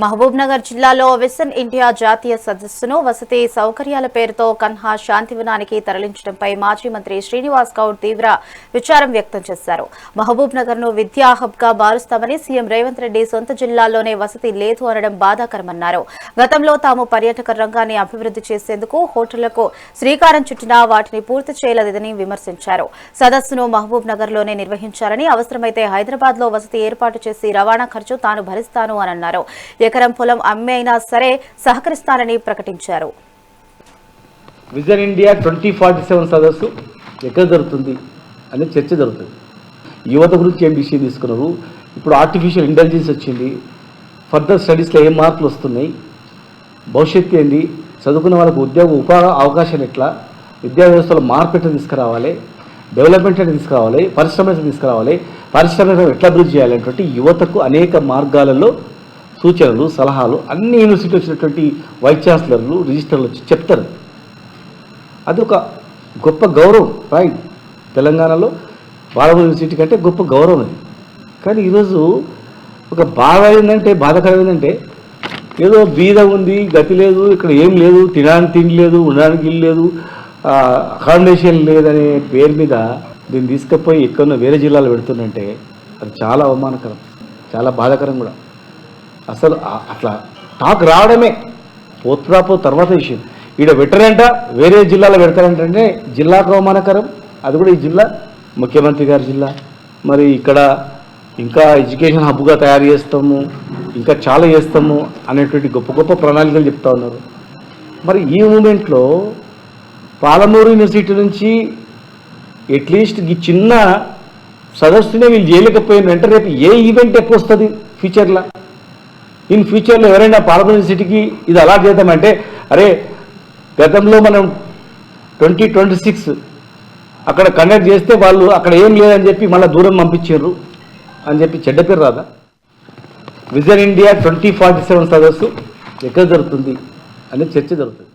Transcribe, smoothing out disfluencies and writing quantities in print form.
మహబూబ్నగర్ జిల్లాలో vision India జాతీయ సదస్సును వసతి సౌకర్యాల పేరుతో కన్హా శాంతివనానికి తరలించడంపై మాజీ మంత్రి శ్రీనివాస్ గౌడ్ తీవ్ర విచారం వ్యక్తం చేశారు. మహబూబ్నగర్ ను విద్యా హబ్ గా మారుస్తామని సీఎం రేవంత్ రెడ్డి సొంత జిల్లాలోనే వసతి లేదు అనడం బాధాకరమన్నారు. గతంలో తాము పర్యాటక రంగాన్ని అభివృద్ధి చేసేందుకు హోటళ్లకు శ్రీకారం చుట్టినా వాటిని పూర్తి చేయలేదని విమర్శించారు. సదస్సును మహబూబ్నగర్ లోనే నిర్వహించాలని, అవసరమైతే హైదరాబాద్ లో వసతి ఏర్పాటు చేసి రవాణా ఖర్చు తాను భరిస్తాను అని అన్నారు. ఎకరం పొలం అమ్మైనా సరే సహకరిస్తానని ప్రకటించారు. విజన్ ఇండియా 2047 సదస్సు ఎక్కడ జరుగుతుంది అనే చర్చ జరుగుతుంది. యువత గురించి ఏం డిసిషన్ తీసుకున్నారు, ఇప్పుడు ఆర్టిఫిషియల్ ఇంటెలిజెన్స్ వచ్చింది, ఫర్దర్ స్టడీస్లో ఏం మార్పులు వస్తున్నాయి, భవిష్యత్తు ఏంది, చదువుకున్న వాళ్ళకు ఉపాధి అవకాశాలు ఎట్లా, విద్యా వ్యవస్థలో మార్పు ఎట్లా తీసుకురావాలి, డెవలప్మెంట్ ఎట్లా తీసుకురావాలి, పరిశ్రమలు తీసుకురావాలి, పరిశ్రమలు ఎట్లా అభివృద్ధి చేయాలనేటువంటి యువతకు అనేక మార్గాలలో సూచనలు, సలహాలు అన్ని యూనివర్సిటీ వచ్చినటువంటి వైస్ ఛాన్సలర్లు, రిజిస్టర్లు వచ్చి చెప్తారు. అది ఒక గొప్ప గౌరవం. రైట్, తెలంగాణలో బాలబడి యూనివర్సిటీ కంటే గొప్ప గౌరవం అది. కానీ ఈరోజు ఒక బాధాకరం ఏంటంటే ఏదో బీద ఉంది, గతి లేదు, ఇక్కడ ఏం లేదు, తినడానికి తిండి లేదు, ఉండడానికి ఇల్లు లేదు, అకామిడేషన్ లేదనే పేరు మీద దీన్ని తీసుకుపోయి ఎక్కడో వేరే జిల్లాలో పెడుతుందంటే అది చాలా అవమానకరం, చాలా బాధాకరం కూడా. అసలు అట్లా టాక్ రావడమే పోతురాపో తర్వాత విషయం. ఈడ పెట్టారంట, వేరే జిల్లాలో పెడతారంటే జిల్లాకు అవమానకరం. అది కూడా ఈ జిల్లా ముఖ్యమంత్రి గారి జిల్లా. మరి ఇక్కడ ఇంకా ఎడ్యుకేషన్ హబ్గా తయారు చేస్తాము, ఇంకా చాలా చేస్తాము అనేటువంటి గొప్ప గొప్ప ప్రణాళికలు చెప్తా ఉన్నారు. మరి ఈ మూమెంట్లో పాలమూరు యూనివర్సిటీ నుంచి అట్లీస్ట్ ఈ చిన్న సదస్సునే వీళ్ళు చేయలేకపోయినంటే రేపు ఏ ఈవెంట్ ఎక్కువ వస్తుంది ఫ్యూచర్లో? ఇన్ ఫ్యూచర్లో ఎవరైనా పాలమూరు యూనివర్సిటీకి ఇది అలా చేద్దామంటే, అరే గతంలో మనం 2026 అక్కడ కండక్ట్ చేస్తే వాళ్ళు అక్కడ ఏం లేదని చెప్పి మళ్ళీ దూరం పంపించారు అని చెప్పి చెడ్డ పేరు రాదా? విజన్ ఇండియా 2047 సదస్సు ఎక్కడ జరుగుతుంది అనే చర్చ జరుగుతుంది.